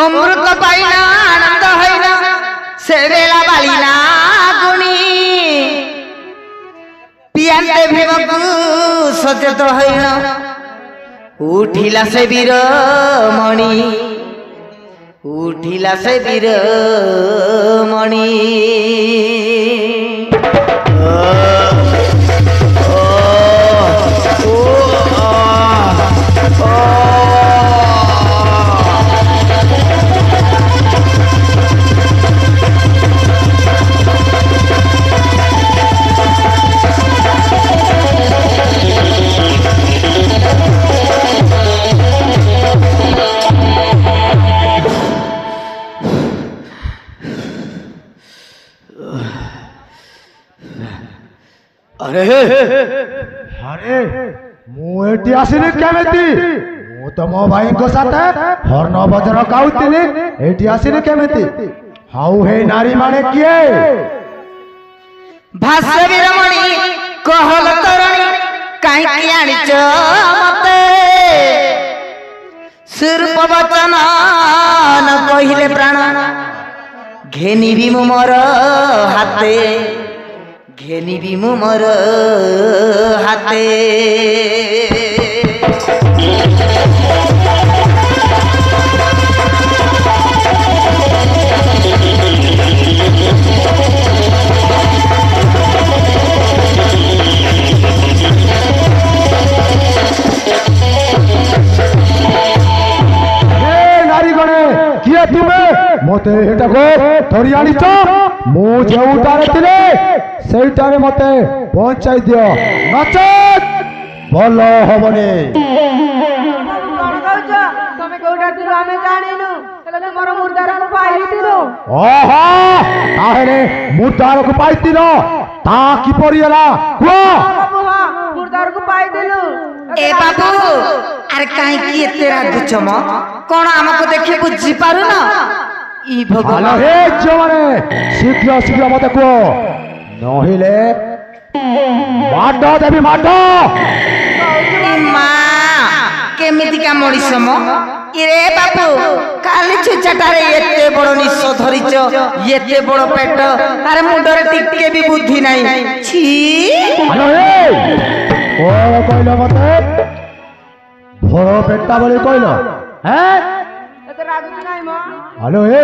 अमृत पाइना आनंद हैना से बेला बालिना गुणी पियाते भीमकु सचेत हैना उठिला से वीर मणि उठिला से वीर मणि अरे अरे मु एटी आसिनी केमिति मु तो मो भाई को साथे हर्न बजर गाउतिली एटी आसिनी केमिति हाउ हे नारी माने किए भाष्य वीरमणि कहल तरुणी काई की आनिच मते सिर्फ वचन न कहिले प्राण घेनी भी मोर हाते घेनी भी मोर हाते नारी गणे किए तुमे मते एटा को धरि आनिच मु जेउटारे थिले सेटारे मते पहुंचाई दियो नचत भल हबने तमे कोडा दिलो आमे जानिनु तले तुमर मुर्दार को पाइतिलो ओहो ताहेले मुर्दार को पाइतिलो ता की परियला को मुर्दार को पाइतिलो ए बाबू अरे काई की तेरा गुचम कोन हमको देखे बुझी पारु ना ई भगवान हेलो हे जवाने शीघ्र शीघ्र मते को नहिले माडो देवी माडो मा केमिति का मणिसम इरे बाबू काली छुचाटारे एते बड़ निश धरिच एते बड़ पेट तारे मुंडरे टिके भी बुद्धि नाही छी हेलो हे ओ कहलो मते बड़ पेटा बोली कहलो हैं एते रागु नाही म हेलो हे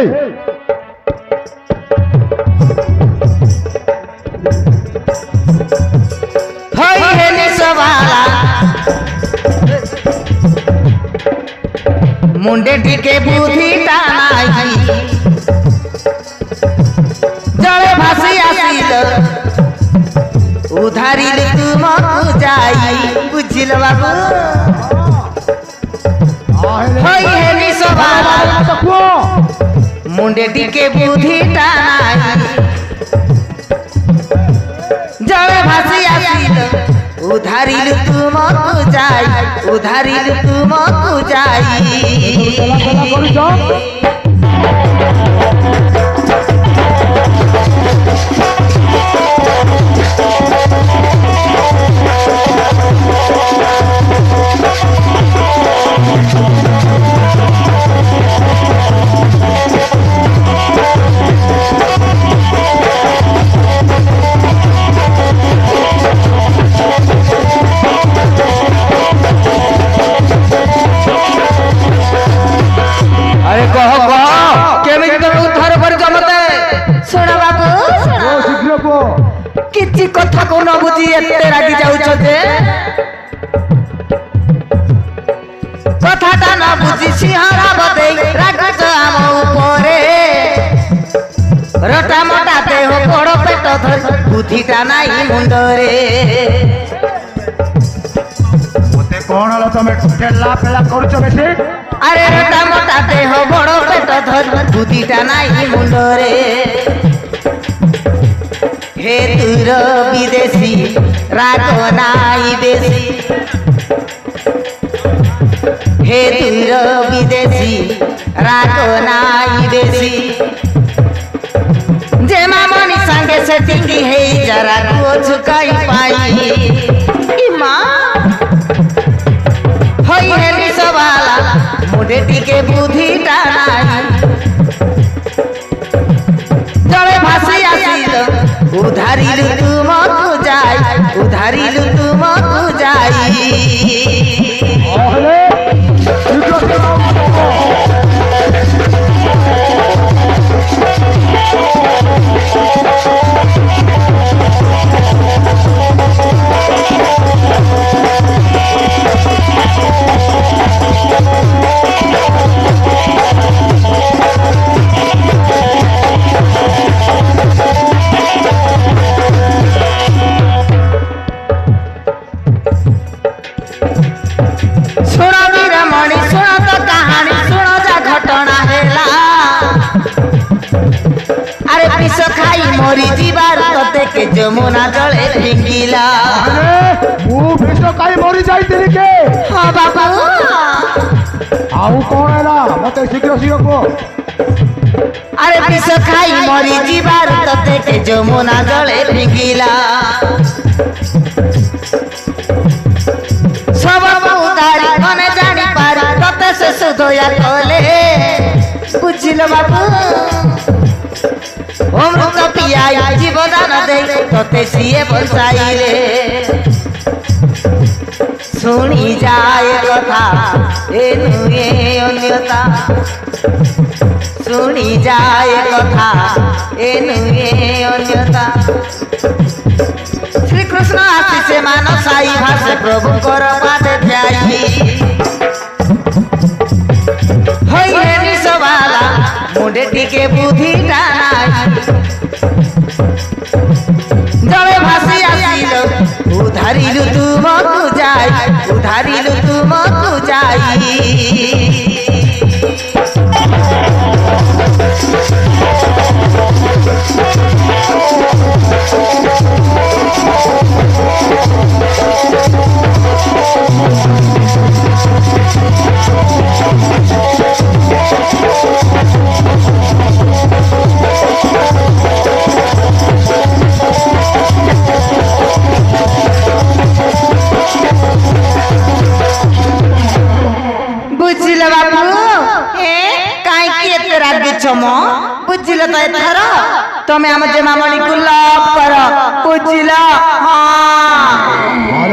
होई हे निसवाला मुंडे टिके बुद्धि तानाई जले भासी आसिल उधारिल तुम जाई बुझिल बाबू होई हे निसवाला मुंडे टिके बुद्धि तानाई जले भासी आसिल उधारिल तुम जाई उधारिल तुम जाई अरे कहो कहो केमिति तुम उद्धार कर जमते सुना बाबू ओ शीघ्र को किछि कथा को न बुझी एते रागी जाउछ जे कथाटा न बुझी सिंहरा बदे रागछ आम उपरे रटा मोटा देह बड़ पेट धर बुद्धिटा नाही मुंडरे मते कोन हलो तमे ठेला पेला करूछ बेसी अरे रटा मोटा देह बड़ पेट धर बुद्धिटा नाही मुंडरे हे तुर विदेशी राग नाई बेसी हे तुर विदेशी राग नाई बेसी जे मामनी संगे सेटिंग हे जरा को झुकाई पाई ई मां होई हे निसवाला मुडे টিকে বুদ্ধিটা নাই জলে ভাসি আসিল উধারিলু তুমকু যাই উধারিলু তুমকু যাই তাহলে শ্রীকৃষ্ণ শুণ বীরমণি শুণ তো কাহানি শুণ যা ঘটনা হেলা আরে বিষ খাই মরি ଯିବାର ତତେ କେ ଯମୁନା ଜଳେ ଫିଙ୍ଗିଲା আরে ମୁଁ ବିଷ ଖାଇ ମରି ଯାଇଥିଲି କେ ହଁ ବାବୁ ଆଉ କଣ ହେଲା ମତେ ଶୀଘ୍ର ଶୀଘ୍ର କୁହ আরে বিষ খাই মরি ଯିବାର ତତେ କେ ଯମୁନା ଜଳେ ଫିଙ୍ଗିଲା সবু দাড়ি মনে জানি পারি ততে সে সুধয়া কলে বুঝিল বাবু অমৃত পিয়াই জীবদান দেই ততে সিয়ে বসাইলে শুনি যায় কথা এ নুয়ে অন্যতা শুনি যায় কথা এ নুয়ে অন্যতা শ্রীকৃষ্ণ আসিছে মানসাই ভাসে প্রভুঙ্কর পাদে যাই হইলে নিশবালা মুন্ডে টিকে বুদ্ধিটা নাই জলে ভাসি আসিল উধারিলু তুমকু যাই উধারিলু তুমকু যাই বুঝিল বাবু কাইকি এতে রাগিছ মো বুঝিল তো এথর তুমি আমার জমামণি কু লভ কর বুঝিল হ্যাঁ